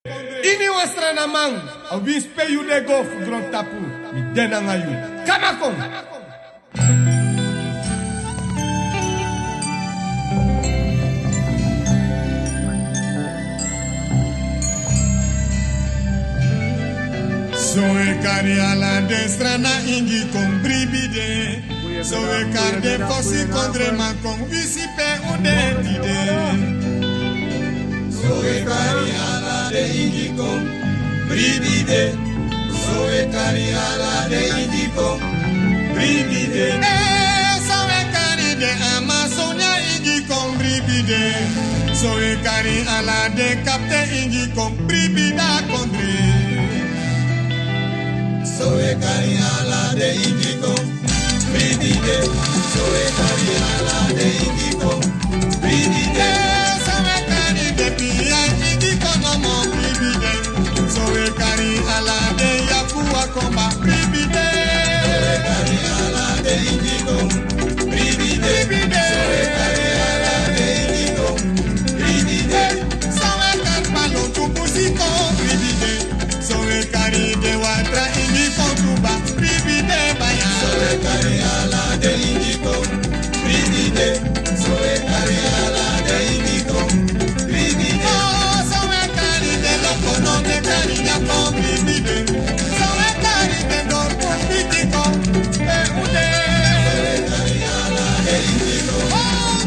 Ini was Sranan, a wispe you de go for grand tapu, mi denanga you. Kamakon! So e cari alla destra na ingi con bribide. So e carde fossi contre man con visi pe udentide. So e cari alla de ingi con bribide. So e cari alla de ingi con bribide. So e cari de Amazonia ingi con bribide. So e cari alla de capte ingi con bribida contre. So e cari alla de indico, bribide. So e cari alla de indico, bribide. So e cari de pia indico no mo bribide. So e cari alla de yakua comba bribide. So e cari alla de indico, bribide. So e cari alla de indico, bribide. So e cari palo tu musico bribide. So e cari de watra indico tuba bribide baya. So e cari ala de indico bribide. So e cari ala de indico bribide. Oh, so e cari de loco no de cari ya con bribide. So e cari de dorco bribide e ude. So e cari ala de indico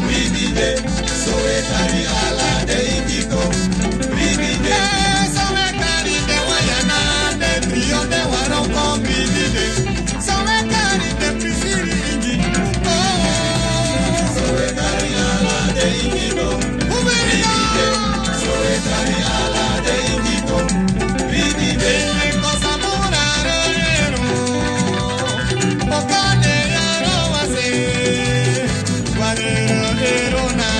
bribide. So e cari ala de indico bribide. So e cari de wayana de trio de warong con bribide. So e cari de prisiri indi. Oh, so e cari ala de indico bribide. So e cari ala de indico bribide. Cosa murarero, bocane yaro ase, guarero erona.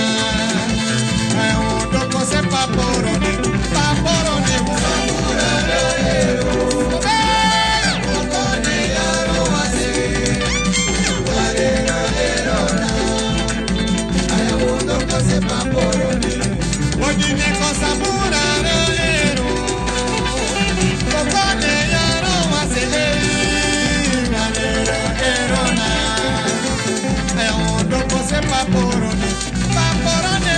Ai un dopo se paporone, paporone murarero. Bocane yaro ase, guarero erona. Ai un dopo se paporone. Ogni cosa murarero, bocane yaro ase, guarero erona. Ai un dopo se paporone, paporone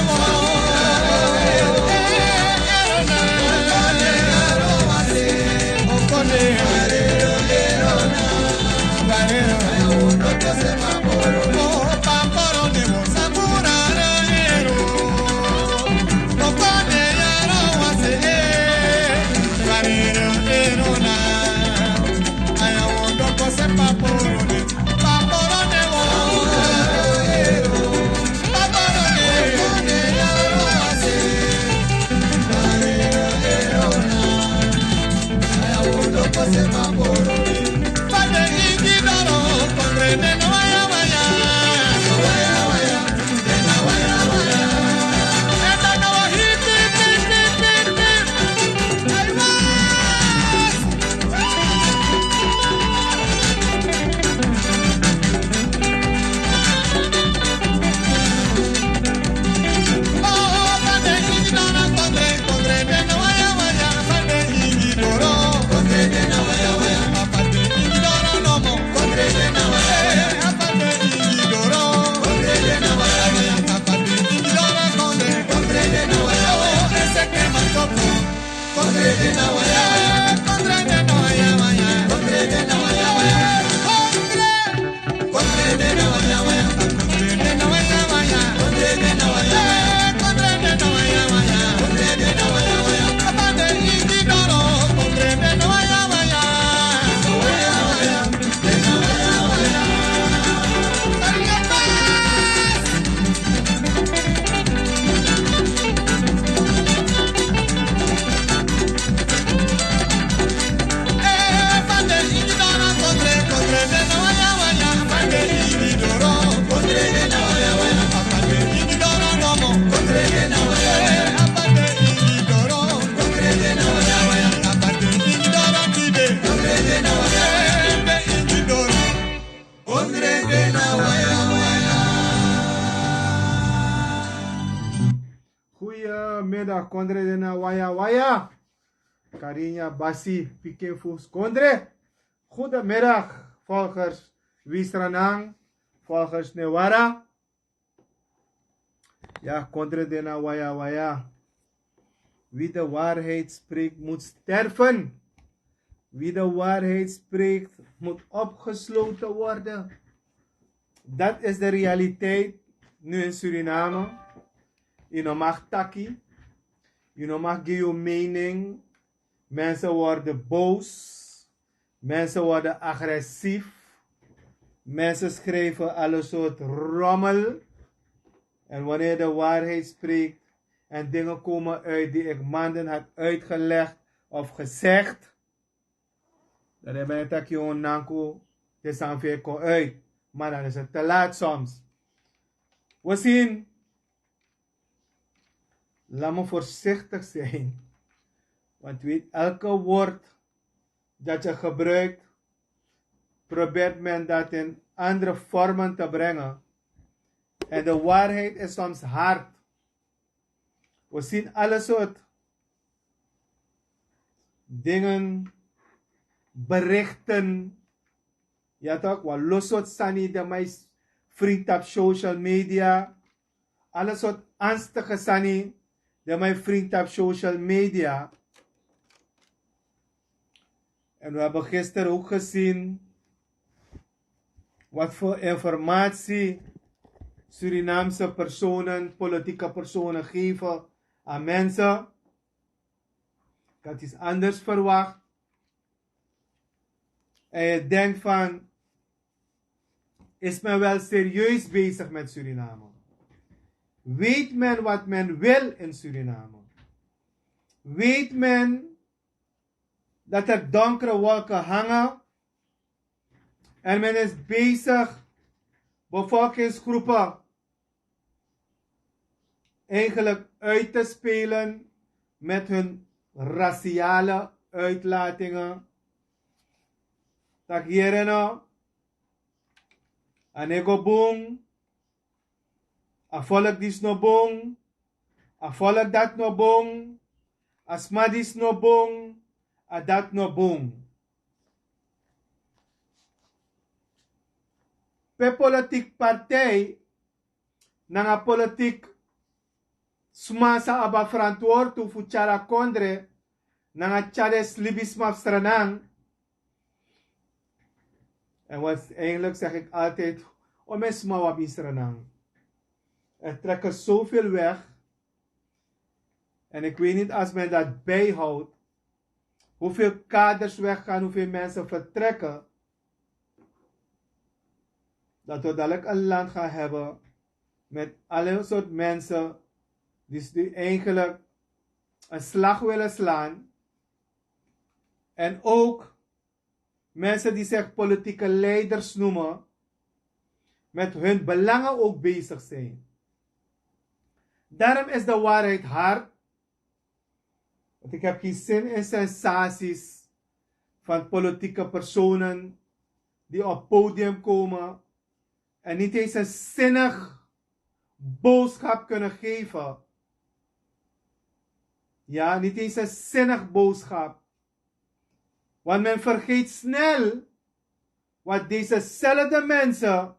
Goedemiddag, Condre de na waya waya. Carinha Bassi, Pikin Fus Kondre. Goedemiddag, volgers Sranan, volgers Newara. Ja, Kondre Dena Waya Waya. Wie de waarheid spreekt, moet sterven. Wie de waarheid spreekt, moet opgesloten worden. Dat is de realiteit nu in Suriname. Je mag taki. Je mag geven je mening. Mensen worden boos. Mensen worden agressief. Mensen schrijven alle soort rommel. En wanneer de waarheid spreekt en dingen komen uit die ik maanden had uitgelegd of gezegd, dan heb ik dat je onanko de sanfeer kon uit. Maar dan is het te laat soms. We zien, laat me voorzichtig zijn. Want weet, elke woord dat je gebruikt, probeert men dat in andere vormen te brengen. En de waarheid is soms hard. We zien alle soort dingen, berichten. Ja toch, wat losot sani de mais vriend op social media. Alle soort angstige sani de mijn vriend op social media. En we hebben gisteren ook gezien wat voor informatie Surinaamse personen, politieke personen geven aan mensen. Ik had iets anders verwacht. En je denkt van, is men wel serieus bezig met Suriname? Weet men wat men wil in Suriname? Weet men dat er donkere wolken hangen? En men is bezig bevolkingsgroepen eigenlijk uit te spelen met hun raciale uitlatingen. Tak hiereno, anego boom, a volk dis no boom, a volk dat no boom, a smadis no boom, a dat no boom. Per politiek partij, na politiek smasa aba verantwoord voor Chara Kondre, na Chades Libisma Sranan. En wat eigenlijk zeg ik altijd, om eens maar wat in Sranan. Er trekken zoveel weg. En ik weet niet als men dat bijhoudt, hoeveel kaders weggaan, hoeveel mensen vertrekken. Dat we dadelijk een land gaan hebben met alle soort mensen die eigenlijk een slag willen slaan. En ook mensen die zich politieke leiders noemen, met hun belangen ook bezig zijn. Daarom is de waarheid hard. Want ik heb geen zin in sensaties van politieke personen die op podium komen en niet eens een zinnig boodschap kunnen geven. Ja, niet eens een zinnig boodschap. Want men vergeet snel wat dezezelfde mensen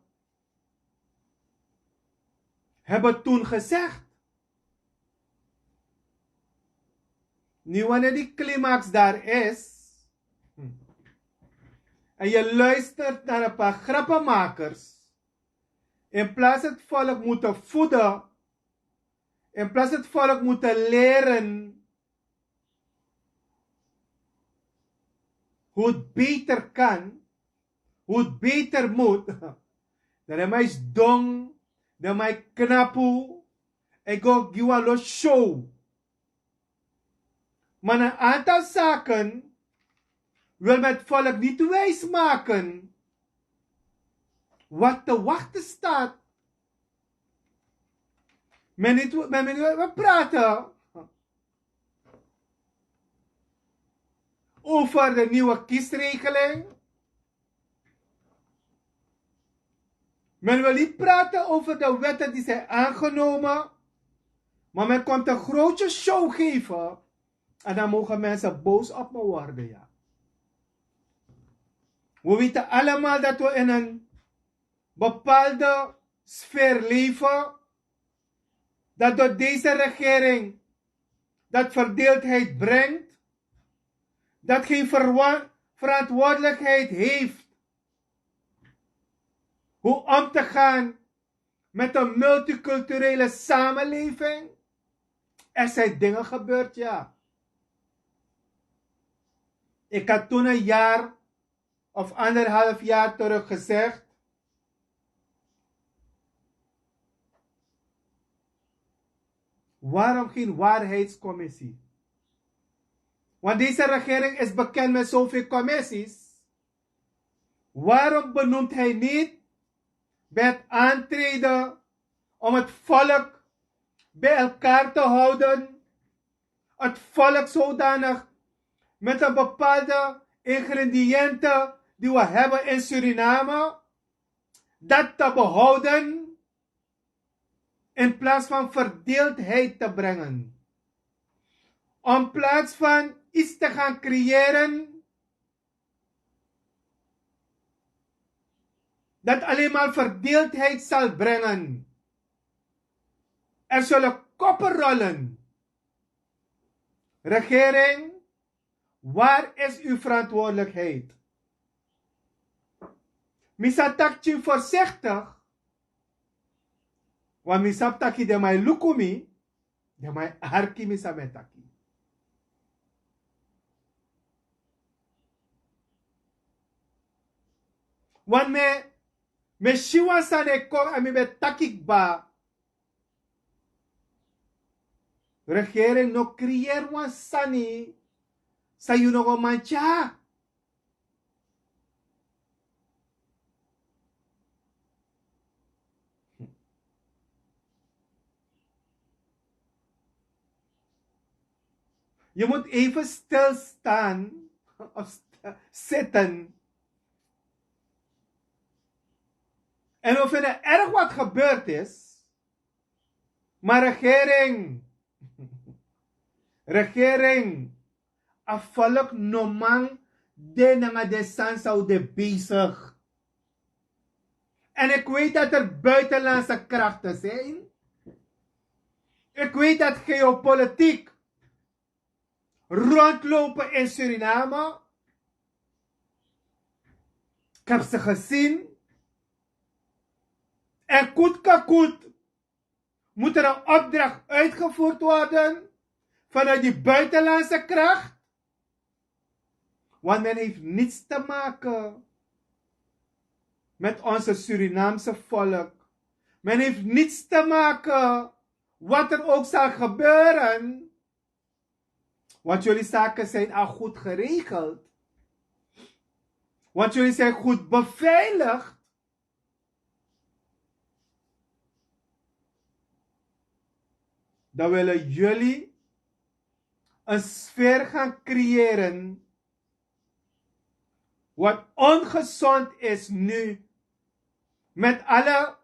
hebben toen gezegd. Nu wanneer die climax daar is, en je luistert naar een paar grappenmakers, in plaats het volk moeten voeden, in plaats het volk moeten leren hoe het beter kan, hoe het beter moet, dan is mij dong, dan mij knapu, ik ga giwa show. Maar een aantal zaken wil met het volk niet wijsmaken wat te wachten staat. We praten over de nieuwe kiesregeling. Men wil niet praten over de wetten die zijn aangenomen. Maar men komt een grote show geven En dan mogen mensen boos op me worden, ja. We weten allemaal dat we in een bepaalde sfeer leven, dat door deze regering dat verdeeldheid brengt, dat geen verantwoordelijkheid heeft hoe om te gaan met een multiculturele samenleving. Er zijn dingen gebeurd, ja. Ik had toen een jaar of 1,5 jaar terug gezegd, waarom geen waarheidscommissie? Want deze regering is bekend met zoveel commissies. Waarom benoemt hij niet bij het aantreden om het volk bij elkaar te houden? Het volk zodanig met een bepaalde ingrediënten die we hebben in Suriname, dat te behouden in plaats van verdeeldheid te brengen. In plaats van iets te gaan creëren dat alleen maar verdeeldheid zal brengen. Er zullen koppen rollen. Regering, waar is uw verantwoordelijkheid? Misatakje voorzichtig. Want misaptaki de mij lukumi, de mij harki misametaki. Want me shiwa sane kom en me takik ba. Regering no creëer wan sani sa you no go mancha. Je moet even stilstaan of zitten. En of er erg wat gebeurd is, maar regering, afvallig nomang de nga de san zou de bezig. En ik weet dat er buitenlandse krachten zijn. Ik weet dat geopolitiek rondlopen in Suriname. Ik heb ze gezien. En koet moet er een opdracht uitgevoerd worden vanuit die buitenlandse kracht. Want men heeft niets te maken met onze Surinaamse volk. Men heeft niets te maken wat er ook zal gebeuren. Want jullie zaken zijn al goed geregeld. Want jullie zijn goed beveiligd. Dan willen jullie een sfeer gaan creëren wat ongezond is nu. Met alle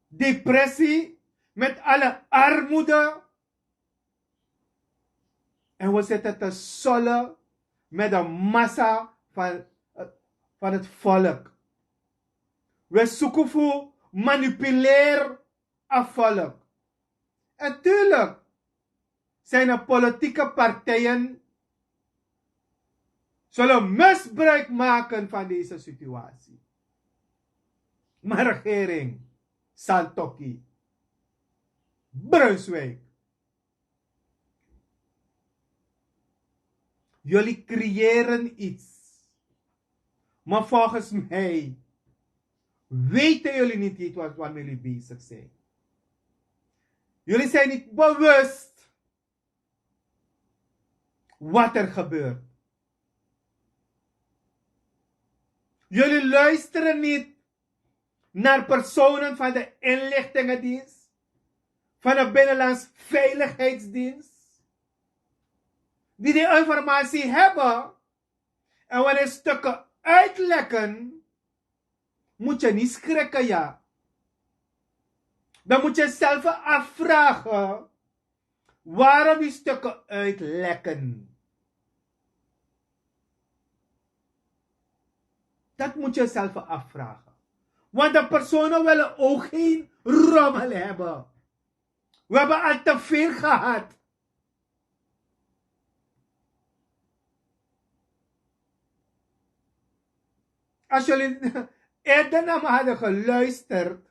depressie, met alle armoede. En we zitten te sollen met de massa van het volk. We zoeken voor manipuleer het volk. En tuurlijk zijn er politieke partijen zullen misbruik maken van deze situatie. Maar regering, Saltoki, Brunswijk, jullie creëren iets. Maar volgens mij weten jullie niet waarmee jullie bezig zijn. Jullie zijn niet bewust wat er gebeurt. Jullie luisteren niet naar personen van de inlichtingendienst, van de Binnenlands Veiligheidsdienst, die die informatie hebben. En wanneer stukken uitlekken, moet je niet schrikken, ja. Dan moet je zelf afvragen, Waarom die stukken uitlekken? Dat moet je jezelf afvragen. Want de personen willen ook geen rommel hebben. We hebben al te veel gehad. Als jullie eerder naar me hadden geluisterd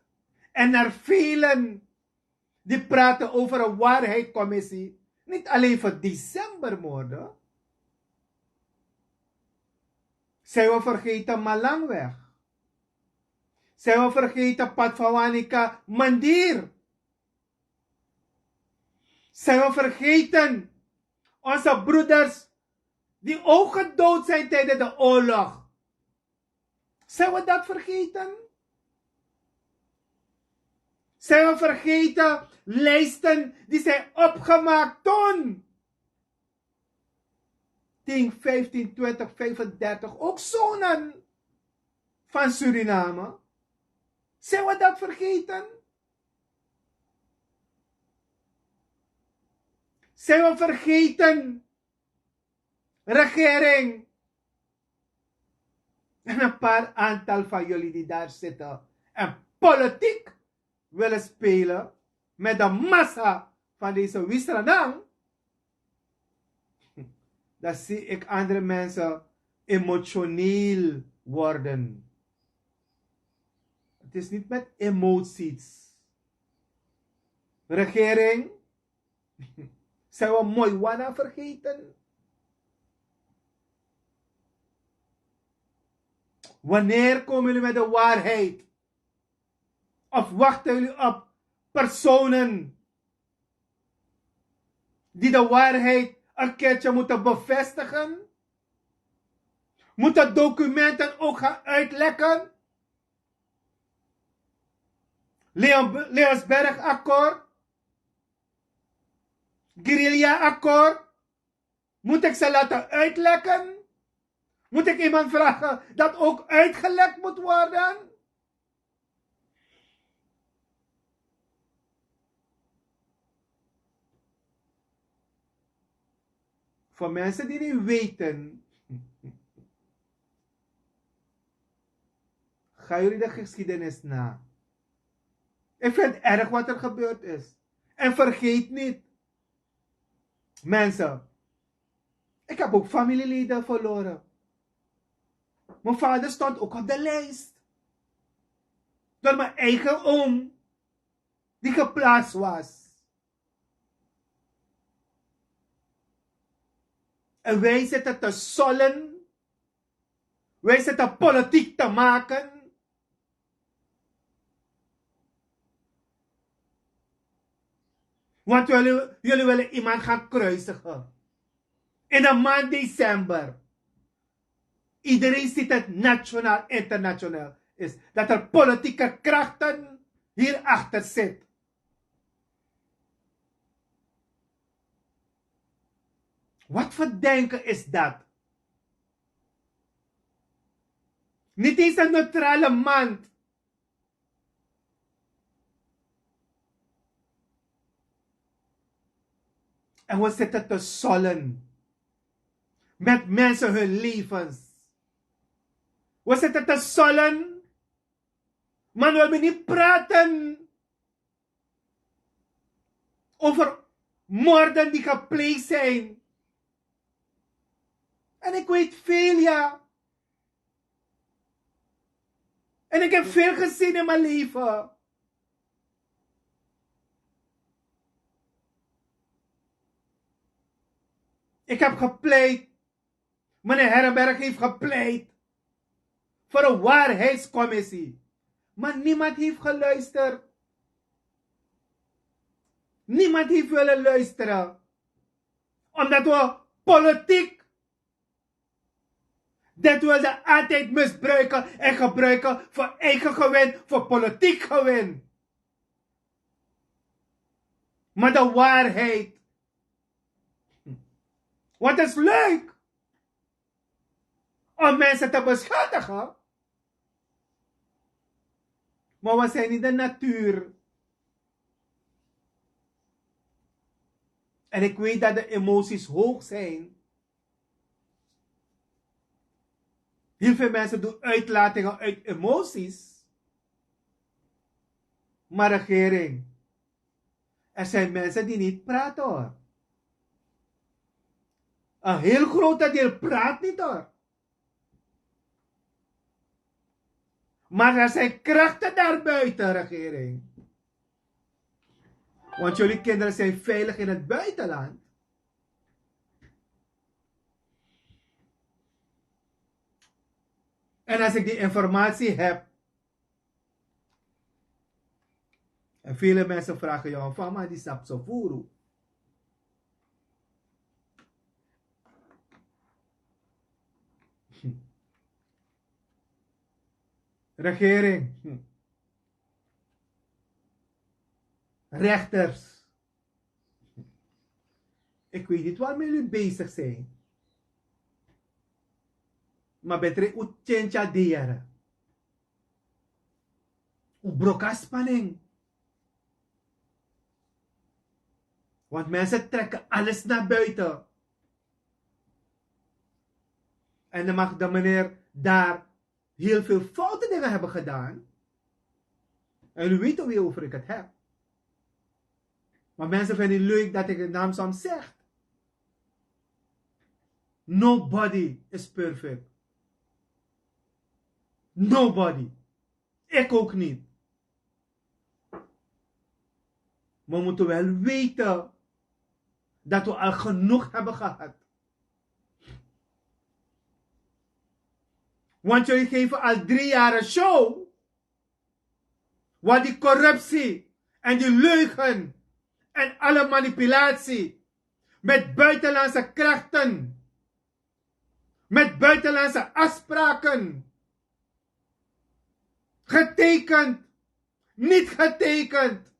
en naar velen die praten over een waarheidscommissie, niet alleen voor decembermoorden, zijn we vergeten Malangweg. Zijn we vergeten Patvawanika Mandir. Zijn we vergeten onze broeders die ook gedood zijn tijdens de oorlog. Zijn we dat vergeten? Zijn we vergeten lijsten die zijn opgemaakt toen? 10, 15, 20, 35, ook zonen van Suriname. Zijn we dat vergeten? Zijn we vergeten, regering? En een paar aantal van jullie die daar zitten en politiek willen spelen met de massa van deze Sranan, dan zie ik andere mensen emotioneel worden. Het is niet met emoties. Regering, zijn we mooi wana vergeten? Wanneer komen jullie met de waarheid? Of wachten jullie op personen die de waarheid een keertje moeten bevestigen? Moeten documenten ook gaan uitlekken? Leonsberg-akkoord? Guerrilla-akkoord? Moet ik ze laten uitlekken? Moet ik iemand vragen dat ook uitgelekt moet worden? Voor mensen die niet weten, gaan jullie de geschiedenis na. Ik vind het erg wat er gebeurd is. En vergeet niet, mensen, ik heb ook familieleden verloren. Mijn vader stond ook op de lijst. Door mijn eigen oom, die geplaatst was. En wij zitten te sollen. Wij zitten politiek te maken. Want jullie willen iemand gaan kruisigen. In de maand december. Iedereen ziet het nationaal, internationaal is. Dat er politieke krachten hierachter zitten. Wat voor denken is dat? Niet eens een neutrale man. En we zitten te sollen. Met mensen hun levens. We zitten te sollen. Maar we willen niet praten. Over moorden die gepleegd zijn. En ik weet veel, ja. En ik heb veel gezien in mijn leven. Ik heb gepleit. Meneer Herrenberg heeft gepleit. Voor een waarheidscommissie. Maar niemand heeft geluisterd. Niemand heeft willen luisteren. Omdat we politiek dat we ze altijd misbruiken en gebruiken voor eigen gewin, voor politiek gewin. Maar de waarheid. Wat is leuk om mensen te beschuldigen. Maar we zijn niet de natuur. En ik weet dat de emoties hoog zijn. Heel veel mensen doen uitlatingen uit emoties. Maar regering, er zijn mensen die niet praten hoor. Een heel groot deel praat niet hoor. Maar er zijn krachten daarbuiten, regering. Want jullie kinderen zijn veilig in het buitenland. En als ik die informatie heb. En vele mensen vragen jou van, maar die sap zo voeren. Regering. Rechters. Ik weet niet waarmee jullie bezig zijn. Maar betre utchencha diere. Ubroka spanning. Want mensen trekken alles naar buiten. En dan mag de meneer daar heel veel foute dingen hebben gedaan. En u weet wie over ik het heb. Maar mensen vinden het leuk dat ik de naam soms zeg. Nobody is perfect. Nobody. Ik ook niet. Maar we moeten wel weten dat we al genoeg hebben gehad. Want jullie geven al 3 jaar een show. Waar die corruptie en die leugen en alle manipulatie met buitenlandse krachten, met buitenlandse afspraken, getekend, niet getekend.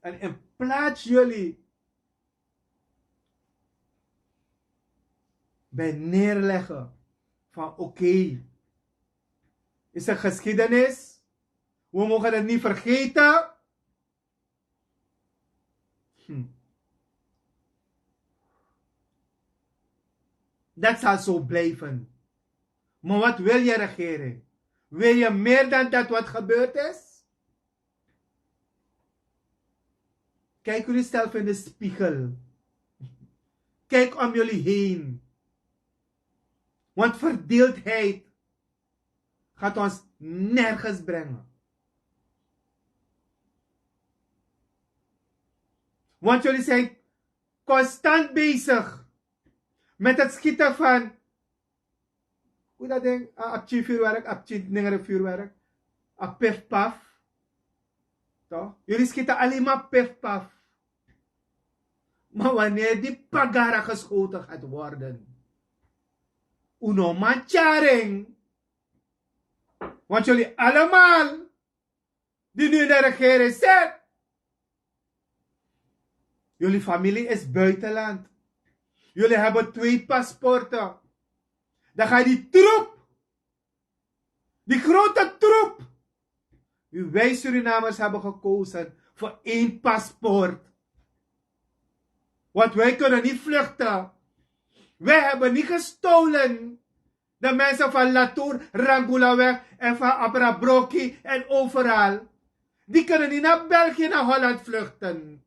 En in plaats jullie bij neerleggen van oké, is een geschiedenis, we mogen het niet vergeten. Dat zal zo blijven. Maar wat wil je regering? Wil je meer dan dat wat gebeurd is? Kijk jullie zelf in de spiegel. Kijk om jullie heen. Want verdeeldheid gaat ons nergens brengen. Want jullie zijn constant bezig met het schieten van, hoe dat ding, apje vuurwerk, apje ningere vuurwerk, a pif paf. Toch? Jullie schieten alleen maar pif paf. Maar wanneer die pagara geschoten gaat worden, uno mancharing. Want jullie allemaal, die nu in de regering zit, jullie familie is buitenland. Jullie hebben 2 paspoorten. Dan gaat die troep, die grote troep. Wij Surinamers hebben gekozen voor 1 paspoort. Want wij kunnen niet vluchten. Wij hebben niet gestolen. De mensen van Latour, Rangulaweg en van Abrabroki en overal. Die kunnen niet naar België, naar Holland vluchten.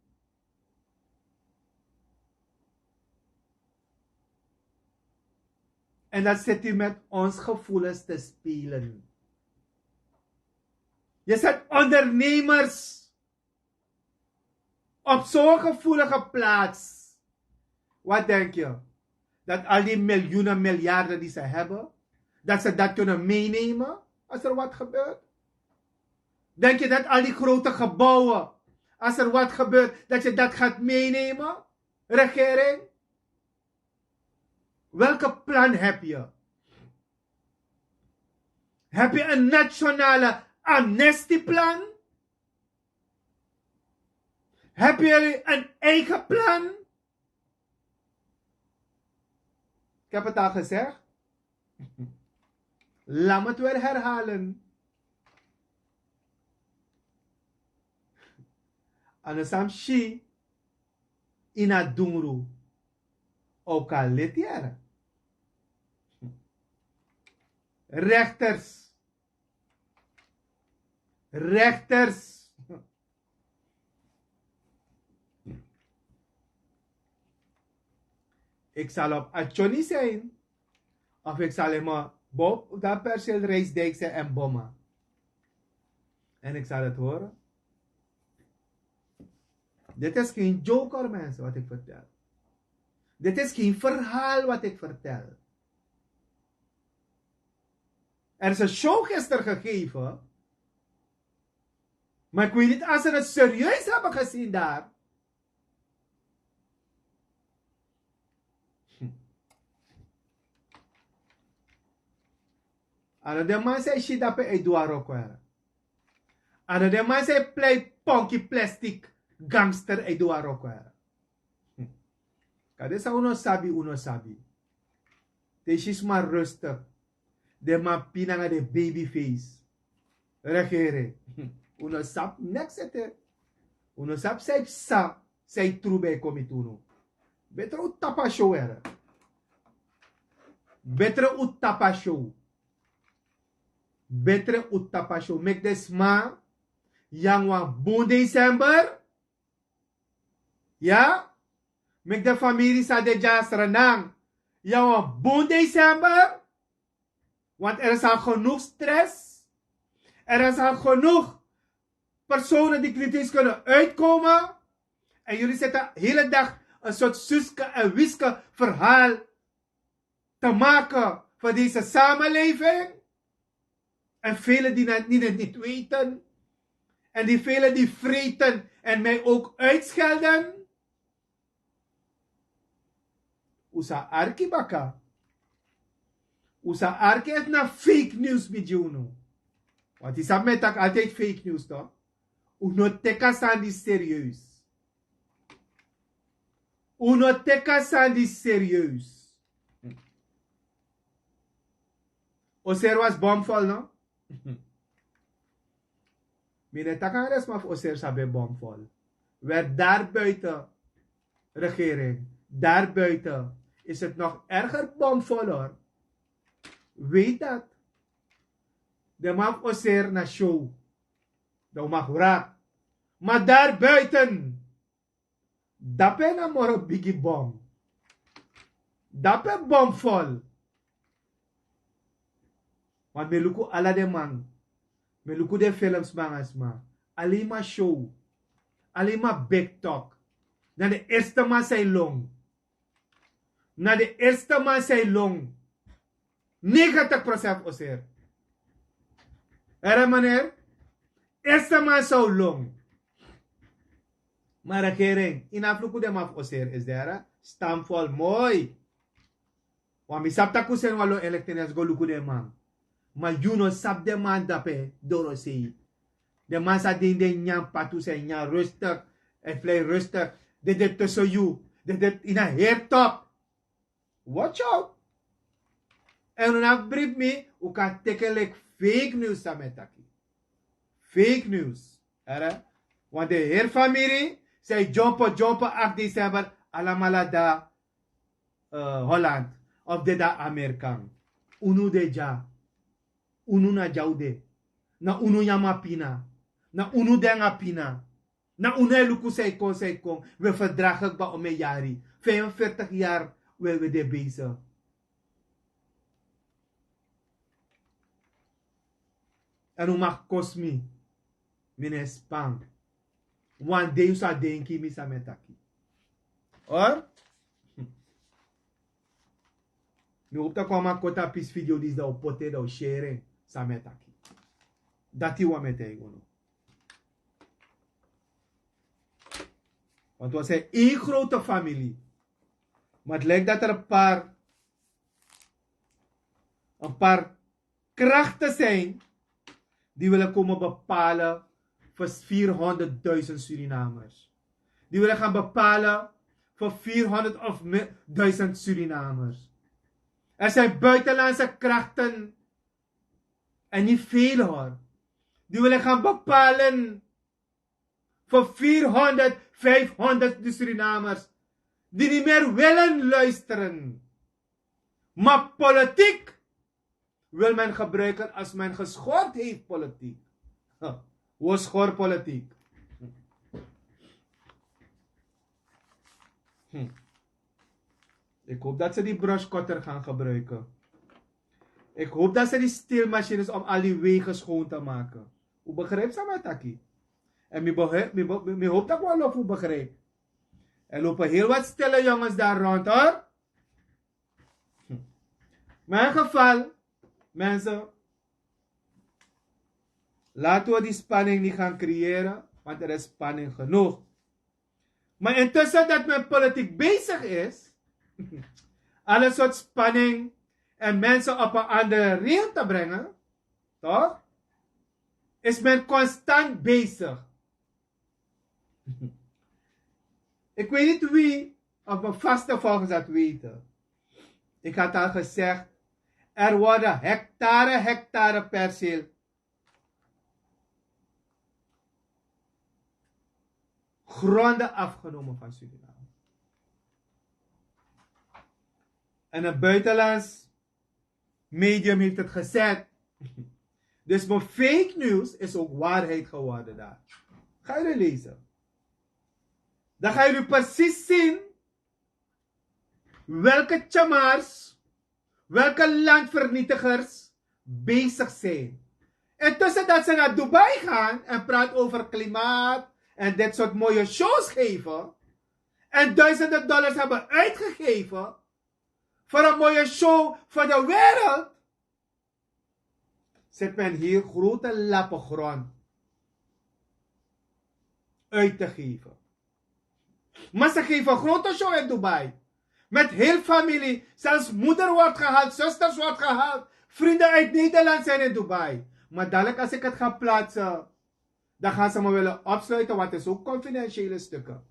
En dan zit u met ons gevoelens te spelen. Je zet ondernemers op zo'n gevoelige plaats. Wat denk je? Dat al die miljoenen, miljarden die ze hebben, dat ze dat kunnen meenemen als er wat gebeurt? Denk je dat al die grote gebouwen, als er wat gebeurt, dat je dat gaat meenemen? Regering? Welke plan heb je? Heb je een nationale amnestieplan? Heb je een eigen plan? Ik heb het al gezegd. Laat me het weer herhalen. Anasam shi ina dungru. Ook al letiara. Rechters. Rechters. Ik zal op Achoni zijn. Of ik zal helemaal op dat perceel Rijsdijk zijn en bommen. En ik zal het horen. Dit is geen joker, mensen, wat ik vertel. Dit is geen verhaal wat ik vertel. Er is een show gisteren gegeven. Maar ik weet niet als ze het serieus hebben gezien daar. En de man zei shit dat pe Eduardo kwara. En de man zei play punky plastic gangster Eduardo kwara. Kade sa uno sabi. Deze is maar rustig. De man pinanga de babyface. Regere. Uno sap next ete. Uno sap sei trube komituno. Beter u tapa show era. Beter u tapa show. Beter u tapa show. Make this ma yang wa bon December. Ja? Make de familie sa de ja Sranan. Yang wa bon December. Want er is al genoeg stress. Er is al genoeg personen die kritisch kunnen uitkomen. En jullie zitten de hele dag een soort Suske en Wiske verhaal te maken voor deze samenleving. En velen die het niet weten. En die velen die vreten en mij ook uitschelden. Usa arki baka. Usa arki het na fake news met jou. Want die samen met altijd fake news toch? Uno teka sandi serieus. Uno teka sandi serieus. Oser was bomvol, no? Mine takan resmaf Oser sabe bomvol. Werd daar buiten, regering, daar buiten, is het nog erger bomvol hoor. Weet dat. De man Oser na show. Dat mag raak. Maar daar buiten. Dape na moro biggie bom. Dape bomvol. Want me luku ala de man. Me luku de films mangas ma. Alleen maar show. Alleen maar big talk. Na de eerste man say long. Na de eerste man say long. 90% Oser. Era meneer? Eerste man zo long. Maar regering, in afloop de maf Oser is daar. Stamvol mooi. Want mi sap taku sen walo elektenes go luku de man. Maar you no sap de man dape doro sei. De man sa din de nyam patu se nyam rustig. En play rustig. De tussen you. De in a hair top. Watch out. En dan brief me, u kan tekelijk fake news sametaki. Fake news. Era? Want de heer familie, zij jumpen 8 december, alamala da Holland. Of de da Amerikaan. Unu de ja. Unu na jaude. Na unu yama pina. Na unu denga pina. Na unu luku sei kon. We verdragen ba ome jari. 45 jaar willen we de bezig. En u mag kosmi. Mine spang. One day you sa denki mi sa metaki. Or? Nu op te komen kota pis video dis da opote da share sa metaki. Dati wa metei gono. Want we zijn één grote familie. Maar het lijkt dat er een paar krachten zijn die willen komen bepalen voor 400.000 Surinamers. Die willen gaan bepalen voor 400.000 Surinamers. Er zijn buitenlandse krachten En niet veel hoor. Die willen gaan bepalen voor 400, 500 de Surinamers. Die niet meer willen luisteren. Maar politiek wil men gebruiken als men geschort heeft politiek. Hoe schor politiek? Ik hoop dat ze die brushcutter gaan gebruiken. Ik hoop dat ze die steelmachines om al die wegen schoon te maken. Hoe begrijpt ze met Taki? En ik hoop dat ik wel of hoe begrijp. Er lopen heel wat stille jongens daar rond hoor. Maar in geval, mensen, laten we die spanning niet gaan creëren, want er is spanning genoeg. Maar intussen dat men politiek bezig is, alle soort spanning en mensen op een andere reel te brengen, toch? Is men constant bezig. Ik weet niet wie op mijn vaste volgers dat weten. Ik had al gezegd, er worden hectare perceel gronden afgenomen van Suriname. En een buitenlands medium heeft het gezet. Dus mijn fake news is ook waarheid geworden daar. Ga jullie lezen. Dan gaan jullie precies zien welke chamars, welke landvernietigers bezig zijn. En tussen dat ze naar Dubai gaan en praten over klimaat en dit soort mooie shows geven en duizenden dollars hebben uitgegeven voor een mooie show voor de wereld, zit men hier grote lappen grond uit te geven. Maar ze geven een grote show in Dubai. Met heel familie. Zelfs moeder wordt gehaald, zusters wordt gehaald. Vrienden uit Nederland zijn in Dubai. Maar dadelijk als ik het ga plaatsen, dan gaan ze me willen opsluiten, want het is ook confidentiële stukken.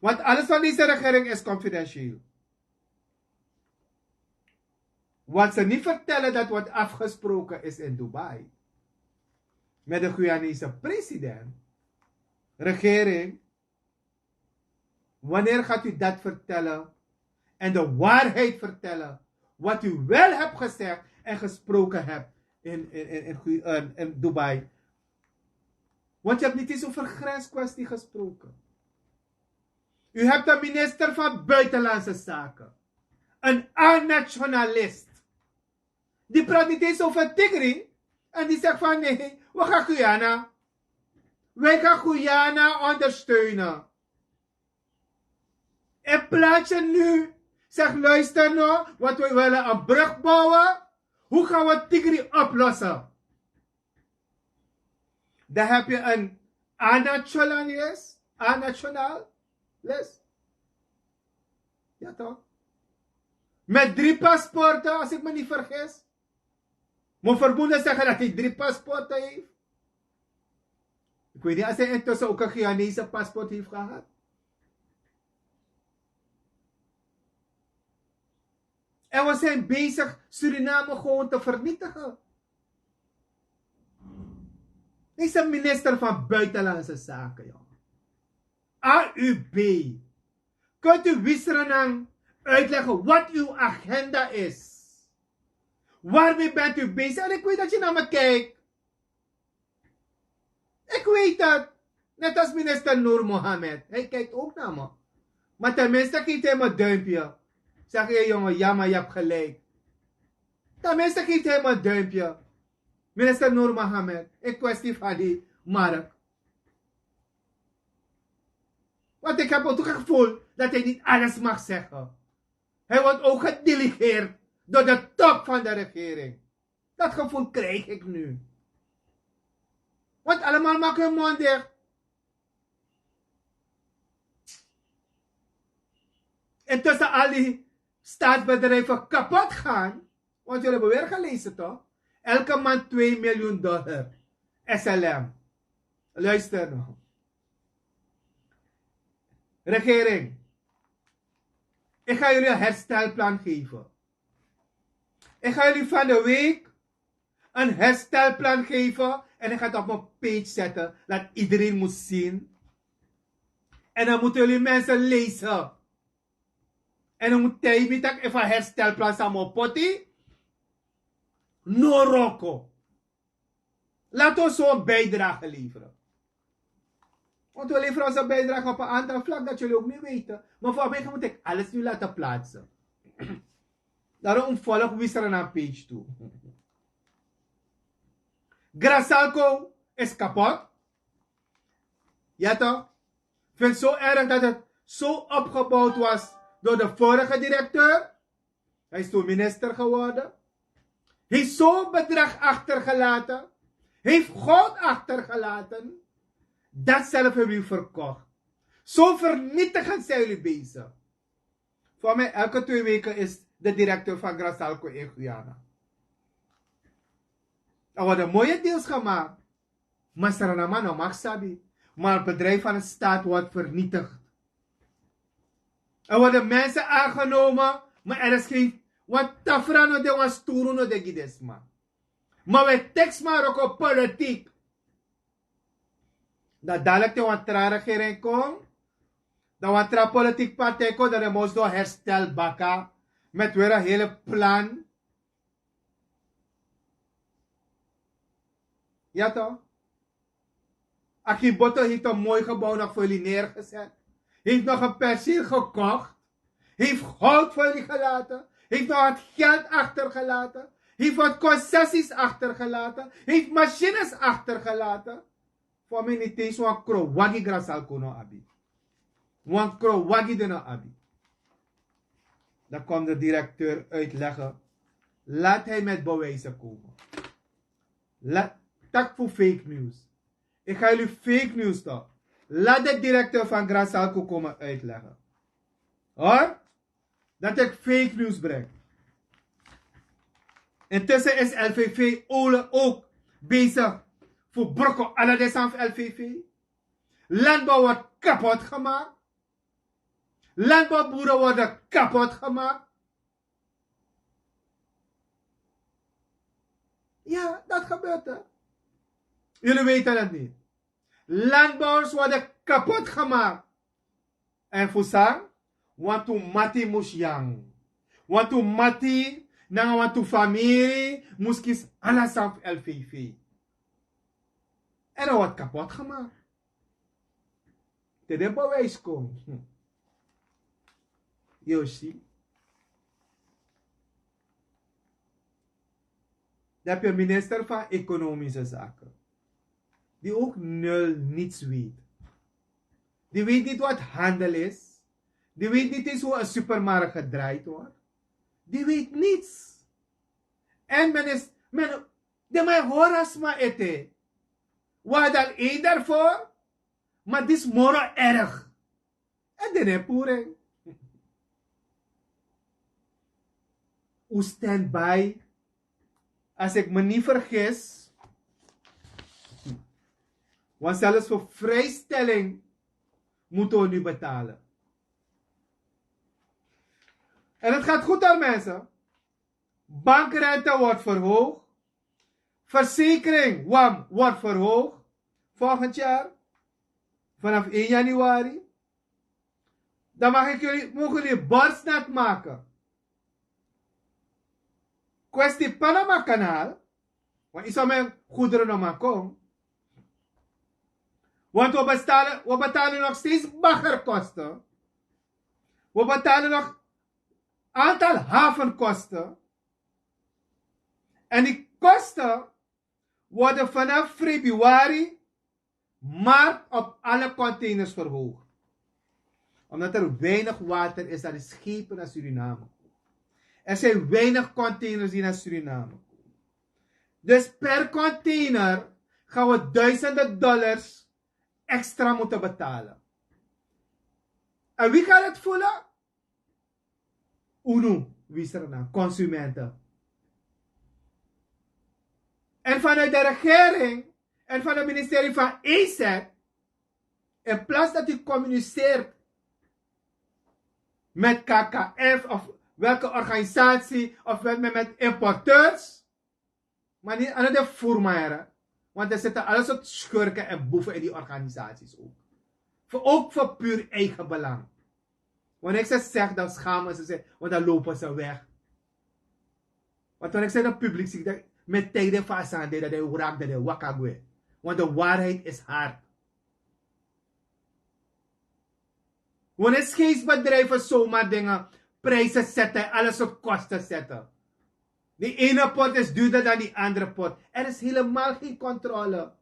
Want alles van deze regering is confidentieel. Wat ze niet vertellen dat wordt afgesproken is in Dubai. Met de Guyanese president. Regering. Wanneer gaat u dat vertellen? En de waarheid vertellen. Wat u wel hebt gezegd en gesproken hebt in Dubai. Want je hebt niet eens over grenskwestie gesproken. U hebt een minister van Buitenlandse Zaken. Een A-nationalist. Die praat niet eens over Tigri. En die zegt van nee, we gaan Guyana. Wij gaan Guyana ondersteunen. En plaats je nu. Zeg luister nou, want we willen een brug bouwen. Hoe gaan we Tigri oplossen? Dan heb je een A-nationalist. A-nationalist. Ja toch? Met 3 paspoorten, als ik me niet vergis. Mijn verbonden zeggen dat hij 3 paspoorten heeft. Ik weet niet als hij intussen ook een Guyanese paspoort heeft gehad. En we zijn bezig Suriname gewoon te vernietigen. Hij is een minister van Buitenlandse Zaken, jongen. AUB. Kunt u Sranan uitleggen wat uw agenda is? Waarmee bent u bezig? En ik weet dat je naar me kijkt. Ik weet dat. Net als minister Noor Mohammed. Hij kijkt ook naar me. Maar tenminste geeft hij me een duimpje. Zeg je jongen, ja maar je hebt gelijk. Tenminste geeft hij me een duimpje. Minister Noor Mohammed. In kwestie van die markt. Want ik heb ook het gevoel dat hij niet alles mag zeggen. Hij wordt ook gedelegeerd door de top van de regering. Dat gevoel krijg ik nu. Want allemaal maken hun mond dicht. En tussen al die staatsbedrijven kapot gaan. Want jullie hebben weer gelezen toch? Elke maand $2 miljoen. SLM. Luister nog. Regering. Ik ga jullie een herstelplan geven. Ik ga jullie van de week een herstelplan geven en ik ga het op mijn page zetten, dat iedereen moet zien. En dan moeten jullie mensen lezen. En dan moet je me tak even herstelplan samen potty. No roko. Laat ons zo'n bijdrage leveren. Want we leveren onze bijdrage op een aantal vlak dat jullie ook niet weten. Maar voor mij moet ik alles nu laten plaatsen. Daarom volg wie er naar page toe. Grasalco is kapot. Ja toch? Ik vind het zo erg dat het zo opgebouwd was door de vorige directeur. Hij is toen minister geworden. Hij heeft zo'n bedrag achtergelaten. Heeft goud achtergelaten. Dat zelf hebben jullie verkocht. Zo vernietigend zijn jullie bezig. Voor mij elke 2 weken is de directeur van Grasalco in Guyana. Er worden mooie deals gemaakt. Maar Sranan no mag sabi. Maar het bedrijf van de staat wordt vernietigd. Er worden mensen aangenomen. Maar er is geen... Want tafrano de was toeruno de gidesma. Maar we tekst maar ook op politiek. Dat dadelijk de wantra regering komt. Dat wantra politiek partij komt. Dat de moest door herstel bakken. Met weer een hele plan. Ja toch? Akiboto heeft een mooi gebouw nog voor jullie neergezet. Heeft nog een perceel gekocht. Heeft goud voor jullie gelaten. Heeft nog wat geld achtergelaten. Heeft wat concessies achtergelaten. Heeft machines achtergelaten. Voor mij niet eens een krowagi Grasalco no abi. Een krowagi de no abi. Dan komt de directeur uitleggen. Laat hij met bewijzen komen. Tak voor fake news. Ik ga jullie fake news toch. Laat de directeur van Grasalco komen uitleggen. Hoor? Dat ik fake news breng. Intussen is LVV Ole ook bezig voor brokken alle desan van LVV. Landbouw wordt kapot gemaakt. Landbouwboeren worden kapot gemaakt. Ja, dat gebeurt er. Jullie weten het niet. Landbouwers worden kapot gemaakt. En voor sang, want to mati moest yang. Want to mati, na want to familie, moest kies alles van LVV. En dat wordt kapot gemaakt. Te de bewijs komt. Yoshi. Dan heb je minister van Economische Zaken. Die ook niets weet. Die weet niet wat handel is. Die weet niet eens hoe een supermarkt gedraaid wordt. Die weet niets. En de mij horas maar eten. Wat dan één daarvoor? Maar dit is moro erg. En dan heb je u stand by. Als ik me niet vergis. Want zelfs voor vrijstelling moeten we nu betalen. En het gaat goed daar mensen. Bankrente wordt verhoogd. Verzekering WAM wordt verhoogd. Volgend jaar. Vanaf 1 januari. Dan mogen jullie borstnet maken. Kwestie Panama kanaal. Want is al mijn goederen nog maar komen. Want we betalen nog steeds baggerkosten. We betalen nog aantal havenkosten. En die kosten worden vanaf februari, maart op alle containers verhoogd. Omdat er weinig water is, dat is schepen naar Suriname. Er zijn weinig containers die naar Suriname komen. Dus per container gaan we duizenden dollars extra moeten betalen. En wie gaat het voelen? UNO, wie is er nou? Consumenten. En vanuit de regering en van het ministerie van EZ, in plaats dat u communiceert met KKF of welke organisatie of met importeurs, Maar niet aan de voermaieren. Want er zitten alles soort schurken en boeven in die organisaties ook. Ook voor puur eigen belang. Wanneer ik ze zeg, dan schamen ze zich, want dan lopen ze weg. Want wanneer ik zeg dat publiek, zie ik met tijden van Asande, dat hij raakt, dat hij wakagwe. Want de waarheid is hard. Wanneer scheepsbedrijven zomaar dingen, prijzen zetten, alles op kosten zetten. Die ene pot is duurder dan die andere pot. Er is helemaal geen controle.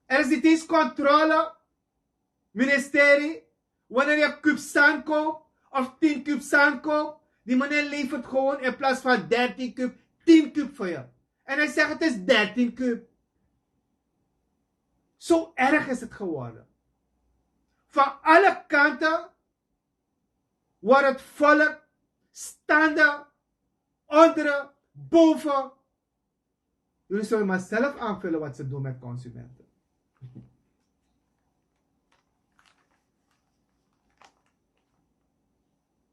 Er is niet eens controle, ministerie, wanneer je kub sand koopt, of 10 kub sand koopt, die meneer levert gewoon in plaats van 13 kub, 10 kub voor je. En hij zegt het is 13 kub. Zo erg is het geworden. Van alle kanten wordt het volk standen, onderen, boven. Jullie zullen maar zelf aanvullen wat ze doen met consumenten.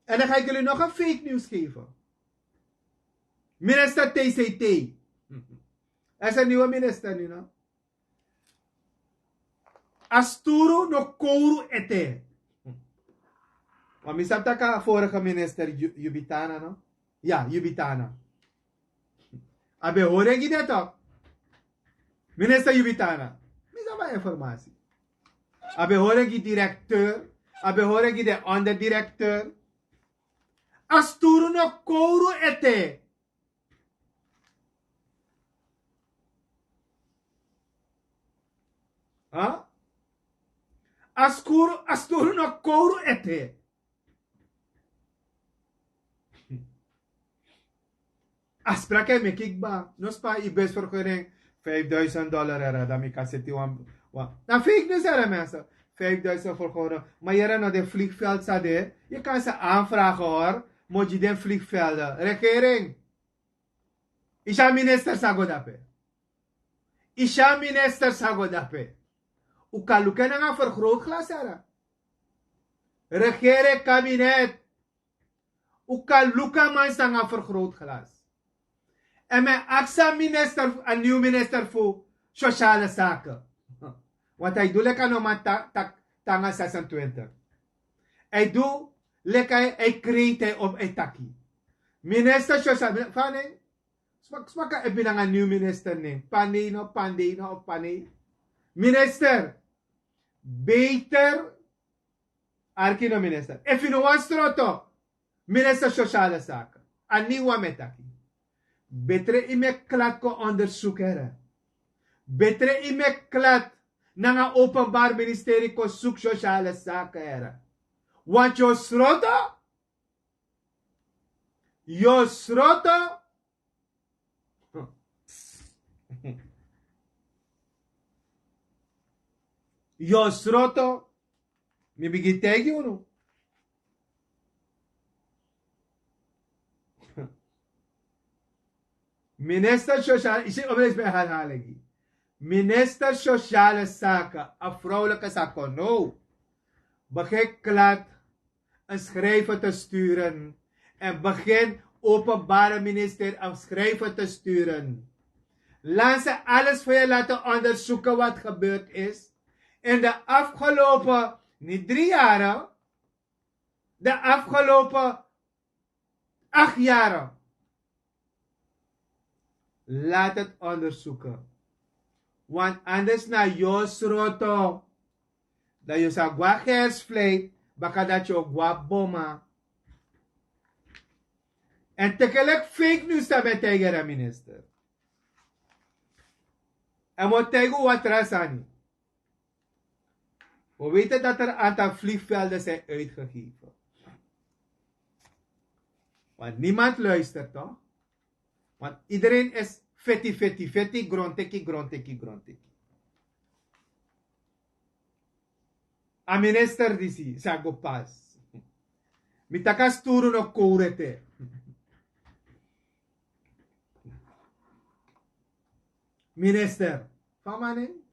En dan ga ik jullie nog een fake nieuws geven. Minister TCT. Er is een nieuwe minister nu, no? Asturu no kouru ete. Maar misap taka vorige minister Jubitana, no? Ja, Jubitana. Abe horen je dat ook? Minister Jubitana. Misap informatie. Abe horen je directeur. Abe horen je de onderdirecteur. Asturu no kouru ete. Huh? Asturu no kouru ete. Afspraken met kikba. No spa i bestvergunning $5,000 era. Dan ik kan zetten wan. Dan fake news era mensen. 5,000 vergunning. Maar jere naar de vliegveld zade. Je kan ze aanvragen hoor. Moet je den vliegvelden. Regering. Isha minister sagodape. Isha minister sagodape. U kan lukken naar een vergrootglas era. Regering kabinet. U kan lukken naar een vergrootglas. En mijn AXA minister, een nieuw minister voor sociale zaken. Want hij doet lekker nog maar tanga 26. Hij doet lekker, hij kreeg hij op etaki. Minister sociale, van nee, smak heb je dan een nieuw minister neem. Pandino. Minister, beter, arkino minister. If you want stroto, minister sociale zaken. Een nieuwe metaki. Betre ime klat ko onderzoeken. Betre ime klat na nga openbaar ministerie ko zoek sociale zaken era. Want yo sroto, mi bigi tegi uno. Minister Sociale, ik zie opeens bij herhaling. Minister Sociale Zaken, een vrouwelijke zaken, no. Begin klaar een schrijver te sturen. En begin openbare minister een schrijver te sturen. Laat ze alles voor je laten onderzoeken wat gebeurd is. In de afgelopen, niet 3 jaren, de afgelopen 8 jaren. Laat het onderzoeken. Want anders na Jos roto. Dat je sa gwa gersvleet. Baka dat je gwa boma. En tegelijk fake news daarbij tegen de minister. En moet tegen wat rasani. We weten dat er een aantal vliegvelden zijn uitgegeven. Want niemand luistert toch? Want iedereen is feti, grondteki. A minister disi, sago pas. Mitaka sturu no kourete. Minister, van mannen?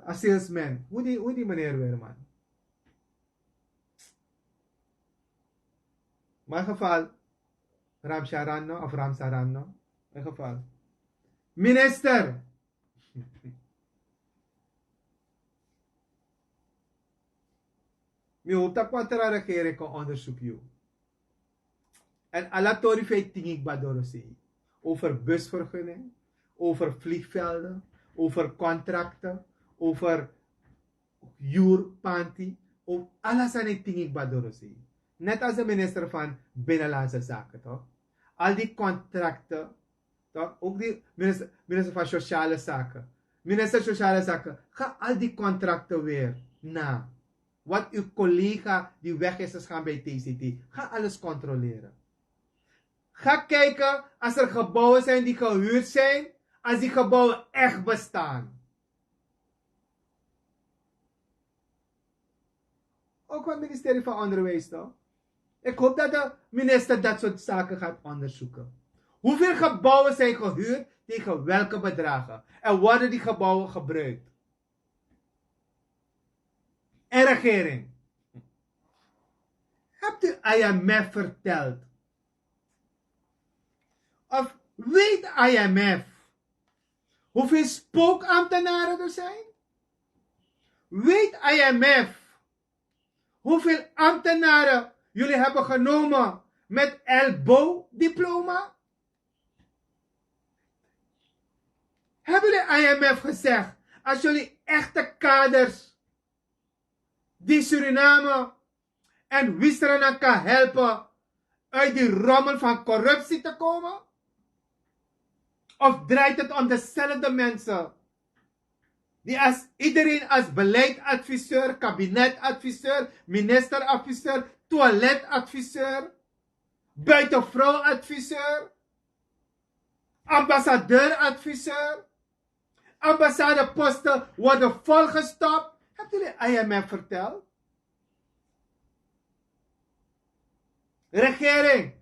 A salesman. Hoe die meneer weer, man? Maar geval, Ramsharan of Ramsaran, no? In geval. Minister. Mi hoop dat wat er regering kan onderzoeken. En alle tori feit tingik badorosi. Over busvergunning, over vliegvelden, over contracten, over huurpanti, over alles aan die tingik badorosi. Net als de minister van Binnenlandse Zaken, toch? Al die contracten, toch? Ook die minister van Sociale Zaken. Minister Sociale Zaken, ga al die contracten weer na. Wat uw collega die weg is gegaan bij TCT, ga alles controleren. Ga kijken als er gebouwen zijn die gehuurd zijn, als die gebouwen echt bestaan. Ook van het ministerie van Onderwijs, toch? Ik hoop dat de minister dat soort zaken gaat onderzoeken. Hoeveel gebouwen zijn gehuurd, tegen welke bedragen? En worden die gebouwen gebruikt? En regering. Hebt u IMF verteld? Of weet IMF hoeveel spookambtenaren er zijn? Weet IMF hoeveel ambtenaren jullie hebben genomen met LBO-diploma? Hebben de IMF gezegd, als jullie echte kaders die Suriname en Sranan kan helpen uit die rommel van corruptie te komen? Of draait het om dezelfde mensen die als iedereen als beleidsadviseur, kabinetadviseur, ministeradviseur, toiletadviseur, buitenvrouwadviseur, ambassadeuradviseur, ambassadeposten worden volgestopt? Hebt u de IMF verteld? Regering,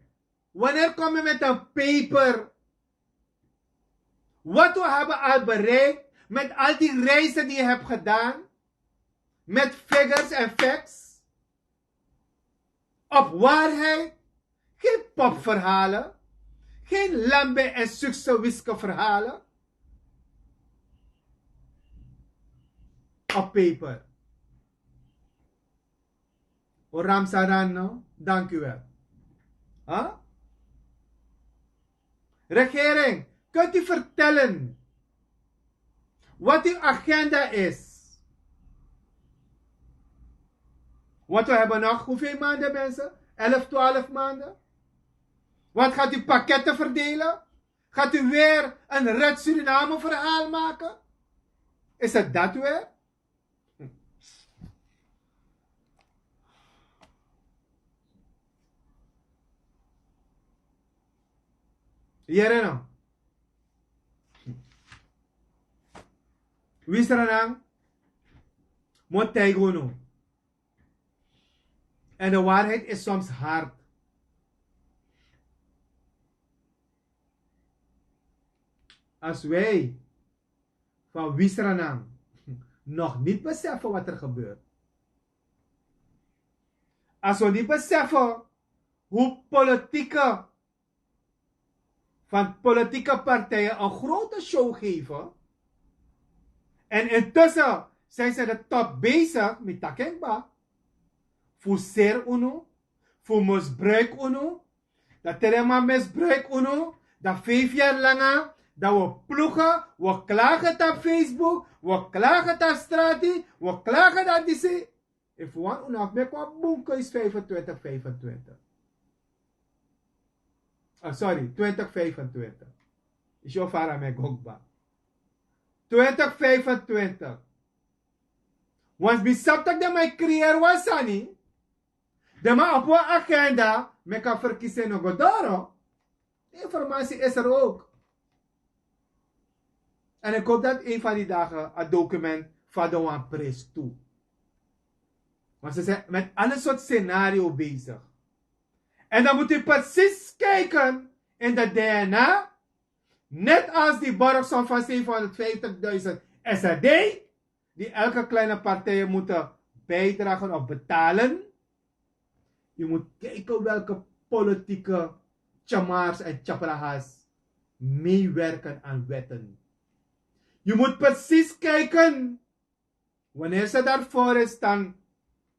wanneer kom je met een paper? Wat we hebben al bereikt met al die reizen die je hebt gedaan, met figures en facts, op waarheid, geen popverhalen, geen lambe en succewiske verhalen, op paper. Oram Sarano, dank u wel. Huh? Regering, kunt u vertellen wat uw agenda is? Want we hebben nog hoeveel maanden, mensen? 11, 12 maanden? Wat gaat u pakketten verdelen? Gaat u weer een Red Suriname verhaal maken? Is het dat weer? Hierin. Sranan moet tegenwoordig. En de waarheid is soms hard. Als wij van Sranan nog niet beseffen wat er gebeurt. Als we niet beseffen hoe politieke partijen een grote show geven. En intussen zijn ze de top bezig met takengba. Voor zeer uno. Voor misbruik uno. Dat helemaal misbruik uno. Dat 5 jaar lang. Dat we ploegen. We klagen het op Facebook. We klagen het op straat. We klagen dat die. If one uno me kwa boek is 25. Sorry, 2025. Is jouw vader met Gokba. 2025. Want bisap tak de mij creëer wasani. De ma op een agenda. Me kan verkiezen nog godoro. Die informatie is er ook. En ik hoop dat een van die dagen het document van de one prijs toe. Want ze zijn met alle soort scenario bezig. En dan moet u precies kijken in de DNA. Net als die borgsom van 750.000 SRD. Die elke kleine partij moeten bijdragen of betalen. Je moet kijken welke politieke chamars en chaprahas meewerken aan wetten. Je moet precies kijken wanneer ze daarvoor staan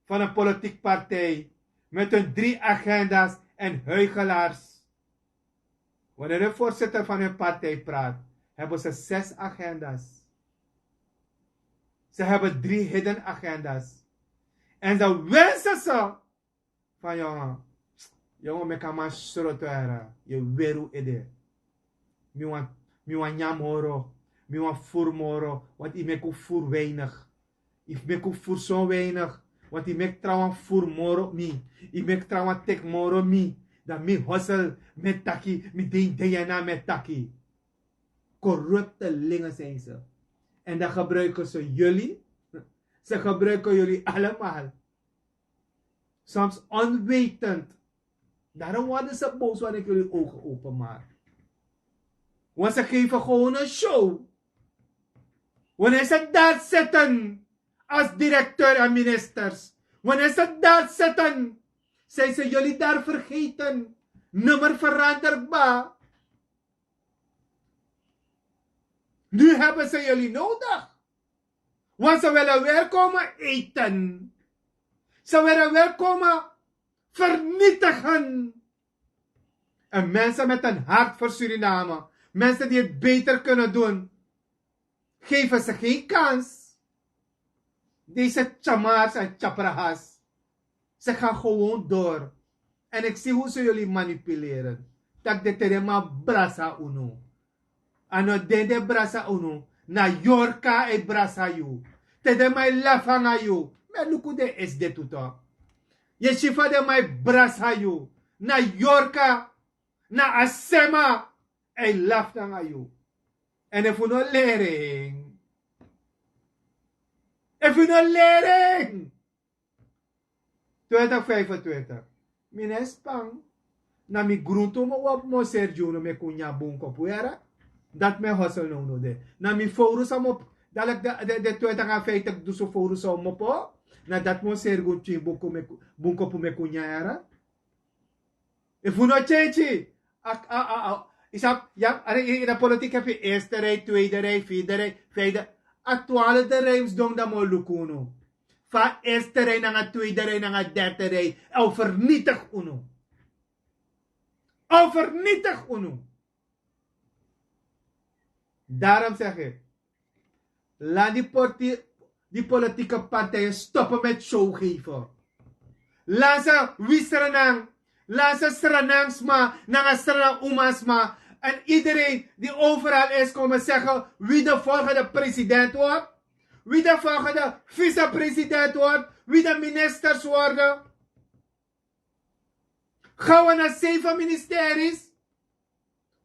van een politiek partij met hun 3 agenda's en huigelaars. Wanneer de voorzitter van hun partij praat, hebben ze 6 agenda's. Ze hebben 3 hidden agenda's. En dan wensen ze van jongen, me kan maar schrotten. Je weru ide. Mi wan nyamoro. Mi wan furmoro. Want ik mek voer weinig. Ik mek voer zo weinig. Want ik mek trouwens furmoro mi. Ik mek trouwens tek moro mi. Dan mi hustle met taki. Mi ding deyana met taki. Corrupte lingen zijn ze. En dan gebruiken ze jullie. Ze gebruiken jullie allemaal. Soms onwetend. Daarom worden ze boos wanneer ik jullie ogen openmaak. Want ze geven gewoon een show. Wanneer ze daar zitten als directeur en ministers. Wanneer ze daar zitten, zijn ze jullie daar vergeten. Nummer veranderbaar. Nu hebben ze jullie nodig. Want ze willen weer komen eten. Ze willen weer komen vernietigen. En mensen met een hart voor Suriname, mensen die het beter kunnen doen, geven ze geen kans. Deze chamars en chaprahas, ze gaan gewoon door. En ik zie hoe ze jullie manipuleren. Dat de terema brasa uno. Ano dende brasa uno. Na yorka e brasa you. Tede mai lafanga you. Me luku de is de tuto. Je shifa de mai brasa you. Na yorka. Na asema. E lafanga you. En if you no lering. If you no lering. 2025. Minespang. Na mi grunto mo wap mo Sergio no me kunya bunko puera. Dat me hustle no de. Na mi foru sa mo dalak de 2050 do so foru sa mo po. Na dat mo Sergio chi bunko pu me kunya era. If you no chechi. Isap ja in de politiek heb je eerste rij, tweede rij, vierde rij, vijfde. Actuele de rijms dong da mo lukuno. Van eerste rij naar een tweede rij naar een derde rij. En vernietig uno. En vernietig uno. Daarom zeg ik. Laat die politieke partijen stoppen met show geven. Laat ze Sranan. Laat ze Sranangsma. Naar Sranan Umasma. En iedereen die overal is komen zeggen wie de volgende president wordt. Wie de volgende vicepresident wordt. Wie de ministers worden. Gaan we naar 7 ministeries?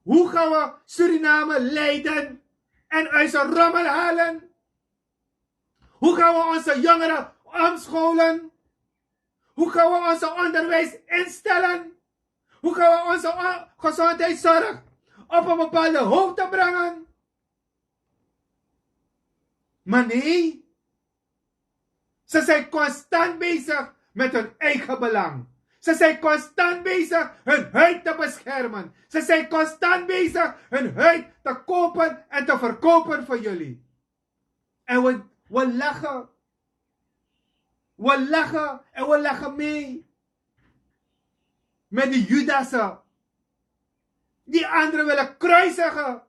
Hoe gaan we Suriname leiden en uit zijn rommel halen? Hoe gaan we onze jongeren omscholen? Hoe gaan we onze onderwijs instellen? Hoe gaan we onze gezondheidszorg op een bepaalde hoogte brengen? Maar nee, ze zijn constant bezig met hun eigen belang. Ze zijn constant bezig hun huid te beschermen. Ze zijn constant bezig hun huid te kopen en te verkopen voor jullie. En we lachen. We lachen en we lachen mee. Met die Judassen. Die anderen willen kruisigen.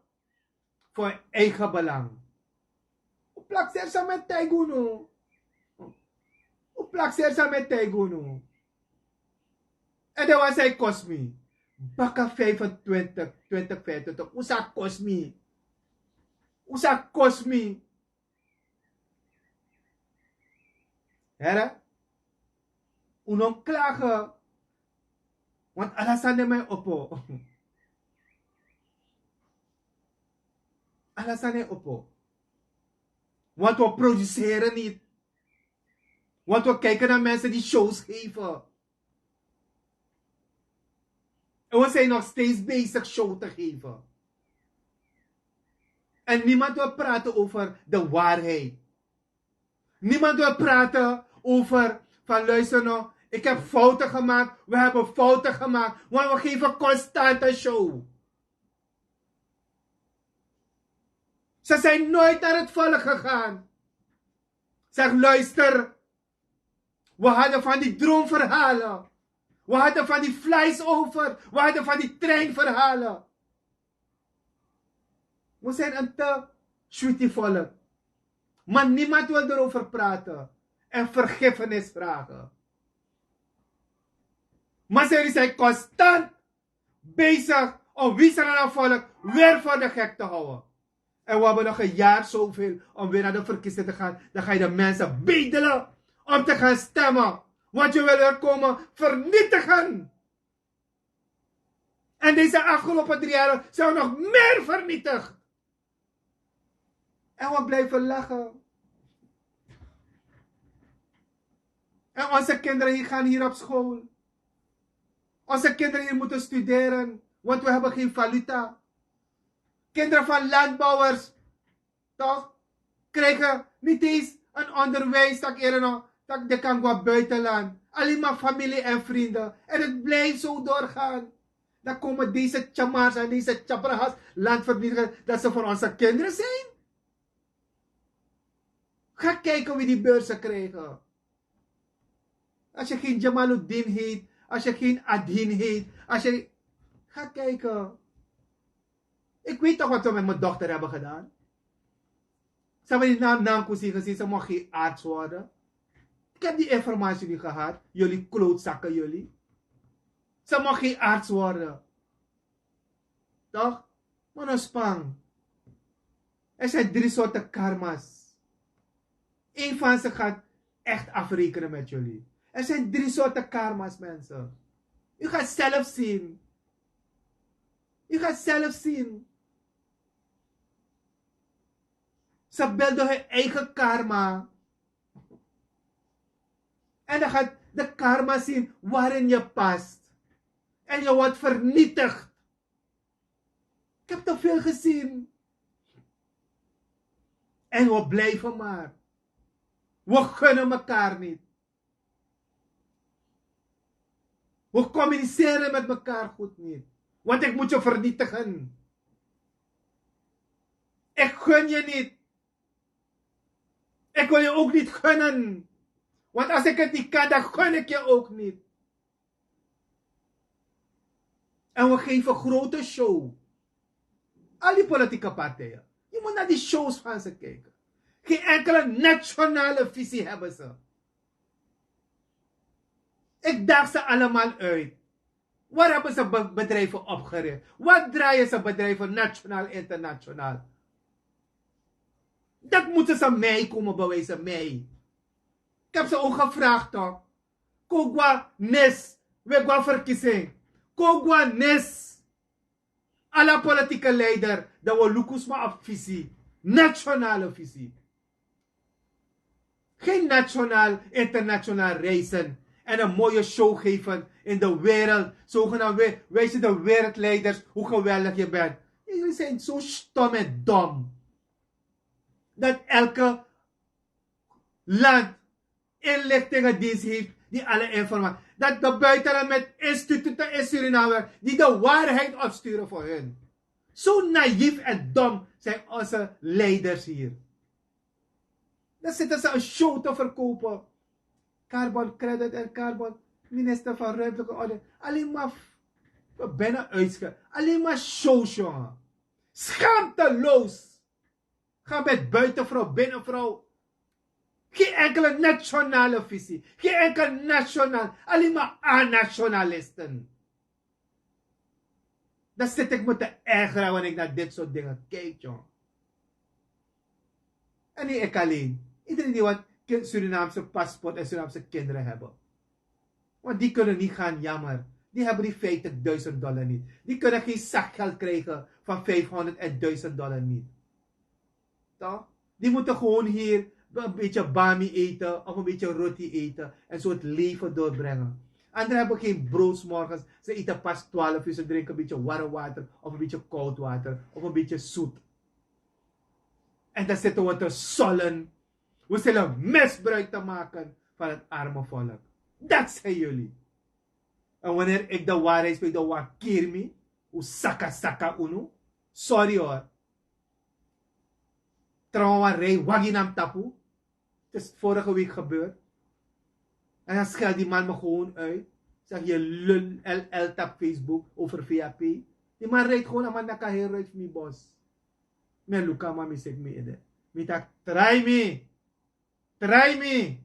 Voor eigen belang. Hoe plak ze met Taiguno? Hoe plak ze met Taiguno? En dan was hij kost me. Baka 25, 2025. Hoe zou kost me? Hoe zou kost me? Hera? Unong klagen. Want alasan na may opo. Alasan na opo. Want we produceren niet. Want we kijken naar mensen die shows geven. En we zijn nog steeds bezig show te geven. En niemand wil praten over de waarheid. Niemand wil praten over van luister nou, Ik heb fouten gemaakt. We hebben fouten gemaakt. Want we geven constant een show. Ze zijn nooit naar het volk gegaan. Zeg, luister. We hadden van die droomverhalen. We hadden van die fly-over. We hadden van die treinverhalen. We zijn een te sweetie volk. Maar niemand wil erover praten. En vergiffenis vragen. Maar jullie zijn constant bezig om wie Sranan volk weer voor de gek te houden. En we hebben nog een jaar zoveel om weer naar de verkiezingen te gaan. Dan ga je de mensen bedelen om te gaan stemmen. Want je wil er komen vernietigen. En deze afgelopen 3 jaar zijn we nog meer vernietigd. En we blijven lachen. En onze kinderen hier gaan hier op school. Onze kinderen hier moeten studeren. Want we hebben geen valuta. Kinderen van landbouwers. Toch? Krijgen niet eens een onderwijs. Dat de kan gaan buitenland. Alleen maar familie en vrienden. En het blijft zo doorgaan. Dan komen deze chamars en deze chaprahas landvernietigen. Dat ze voor onze kinderen zijn. Ga kijken wie die beurzen krijgen. Als je geen Jamaluddin heet. Als je geen Adin heet. Ga kijken. Ik weet toch wat we met mijn dochter hebben gedaan. Ze hebben die naam gezien. Ze mocht geen arts worden. Ik heb die informatie niet gehad. Jullie klootzakken jullie. Ze mocht geen arts worden. Toch? Maar een spang. Er zijn 3 soorten karma's. Eén van ze gaat echt afrekenen met jullie. Er zijn 3 soorten karma's, mensen. U gaat zelf zien. U gaat zelf zien. Ze beelden hun eigen karma. En dan gaat de karma zien waarin je past. En je wordt vernietigd. Ik heb te veel gezien. En we blijven maar. We gunnen elkaar niet. We communiceren met elkaar goed niet. Want ik moet je vernietigen. Ik gun je niet. Ik wil je ook niet gunnen. Want als ik het niet kan, dan gun ik je ook niet. En we geven grote show. Al die politieke partijen. Je moet naar die shows van ze kijken. Geen enkele nationale visie hebben ze. Ik daag ze allemaal uit. Waar hebben ze bedrijven opgericht? Wat draaien ze bedrijven nationaal, internationaal? Dat moeten ze mij komen bewijzen, mij. Ik heb ze ook gevraagd toch. Kogwa nes, we gaan verkiezing. Kogwa nes. Alle politieke leider, dat we lukus maar op visie. Nationale visie. Geen nationaal, internationaal reizen. En een mooie show geven in de wereld. Zogenaamd wijzen de wereldleiders hoe geweldig je bent. Jullie zijn zo stom en dom. Dat elke land inlichtingendienst heeft die alle informatie. Dat de buitenland met instituten in Suriname die de waarheid opsturen voor hun. Zo naïef en dom zijn onze leiders hier. Dan zitten ze een show te verkopen. Carbon credit en carbon. Minister van Ruimtelijke Orde. Alleen maar bijna uitschrijven. Alleen maar shows, jongen. Schaamteloos. Ga met buitenvrouw, binnenvrouw. Geen enkele nationale visie. Geen enkel nationaal. Alleen maar anationalisten. Dan zit ik me te ergeren wanneer ik naar dit soort dingen kijk, jongen. En niet ik alleen. Iedereen die wat Surinaamse paspoort en Surinaamse kinderen hebben. Want die kunnen niet gaan, jammer. Die hebben die $50.000 niet. Die kunnen geen zakgeld krijgen van $500 en $1.000 niet. Toch? Die moeten gewoon hier een beetje bami eten of een beetje roti eten en zo het leven doorbrengen. Anderen hebben geen brood 's morgens. Ze eten pas 12 uur. Ze drinken een beetje warm water of een beetje koud water of een beetje zoet. En dan zitten we te sollen. We zullen misbruik te maken van het arme volk. Dat zijn jullie. En wanneer ik de waarheid spreek, dan wakeer me. U saka uno. Sorry hoor. Trouwens, rij waginam tapu. Het is vorige week gebeurd. En dan scheldt die man me gewoon uit. Zeg je lul LL tap Facebook over VAP. Die man rijdt gewoon aan man dat kan heel uit mijn bos. Me luka maar me zeg me ede. Me tak try me. Try me.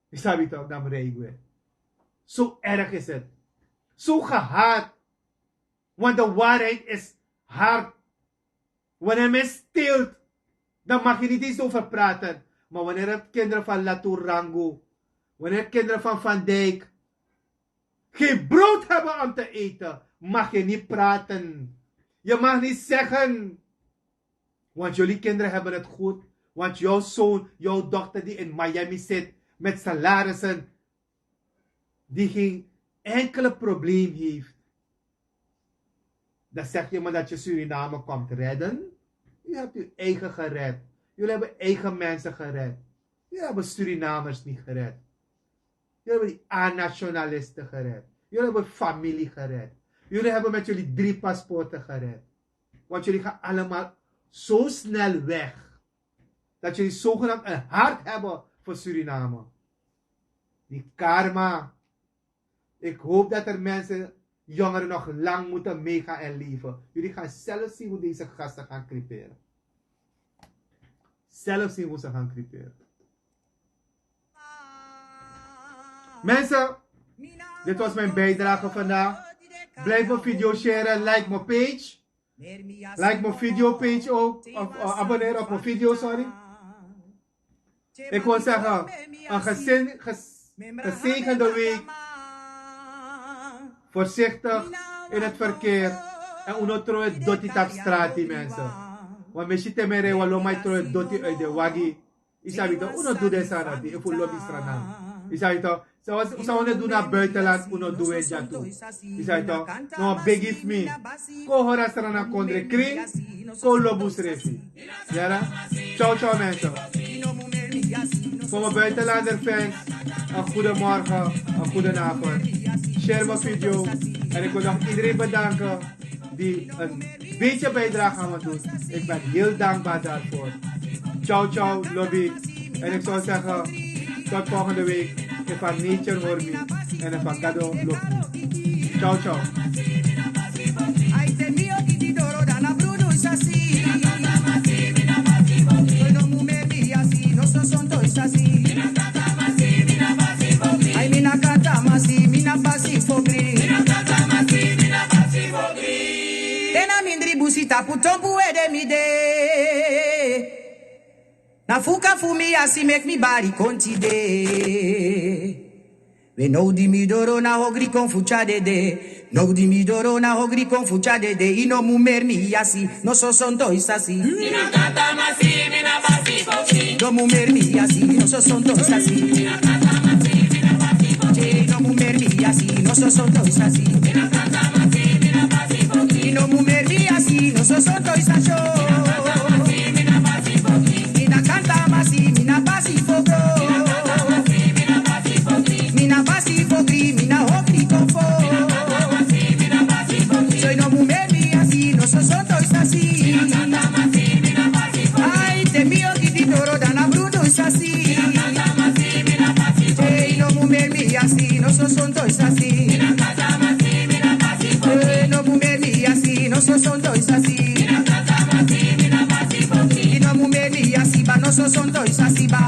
Ik snap het ook, dan rijd ik weer. Zo erg is het. Zo gehaat. Want de waarheid is hard. Wanneer men steelt, dan mag je niet eens over praten. Maar wanneer het kinderen van Latorango, wanneer kinderen van Van Dijk geen brood hebben om te eten, mag je niet praten. Je mag niet zeggen. Want jullie kinderen hebben het goed. Want jouw zoon, jouw dochter die in Miami zit met salarissen, die geen enkele probleem heeft. Dan zeg je maar dat je Suriname komt redden. Je hebt je eigen gered. Jullie hebben eigen mensen gered. Jullie hebben Surinamers niet gered. Jullie hebben die A-nationalisten gered. Jullie hebben familie gered. Jullie hebben met jullie 3 paspoorten gered. Want jullie gaan allemaal zo snel weg. Dat jullie zogenaamd een hart hebben voor Suriname. Die karma. Ik hoop dat er mensen, jongeren nog lang moeten meegaan en leven. Jullie gaan zelf zien hoe deze gasten gaan creperen. Zelf zien hoe ze gaan creperen. Mensen, dit was mijn bijdrage vandaag. Blijf mijn video sharen, like mijn page. Like mijn video page ook. Of abonneer op mijn video, sorry. Ik wil zeggen, een gezegende week. Voorzichtig in het verkeer. En uno troe dotti tap straat, die mensen. Want misschien te mere walomai troe dotti uit de wagi. Isabi to, uno doe des aan het. Ik voel lobby Sranan. Isabi to, zou we doen naar buitenland, uno doe het ja toe. Isabi to, no beg if me. Ko hora Sranan kondre kring. Ko lobus refi. Jara? Ciao, ciao mensen. Voor mijn buitenlander fans, een goede morgen, een goede avond. Share mijn video. En ik wil nog iedereen bedanken die een beetje bijdrage aan me doet. Ik ben heel dankbaar daarvoor. Ciao, ciao, lobby. En ik zou zeggen, tot volgende week. Ik van nature hoor me. En ik van gado loop me. Ciao, ciao. Ay, mina kata masi, mina basi fogri. Tena mindri busita putompu ede mi de. Na fuka fumi asi make me body conti de. We no di mi doro na hogri con fucha de. No di mi doro na hogri con fucha de. Ino mumer mi asi, no so sonto isasi. Mina kata masi, mina basi fogri. No mumer mi asi, no so sonto isasi. Mina kata masi, mina basi fogri. No mumer mi asi, no so sonto isasi. Mina kata masi, mina basi fogri. No mumer mi asi, no so sonto isasi. Mina kata masi, mina basi fogri. Mina kata masi, mina basi fogri. Mina basi fogri, mina hogri con fo. Soy no mumer mi asi, no so sonto isasi. Ay, te mio gidi doro dana brudo isasi. Hey, no mumer mi asi, no so sonto isasi. No mumer mi asi, no so sonto isasi. No mumer mi asi, ba no so sonto isasi ba.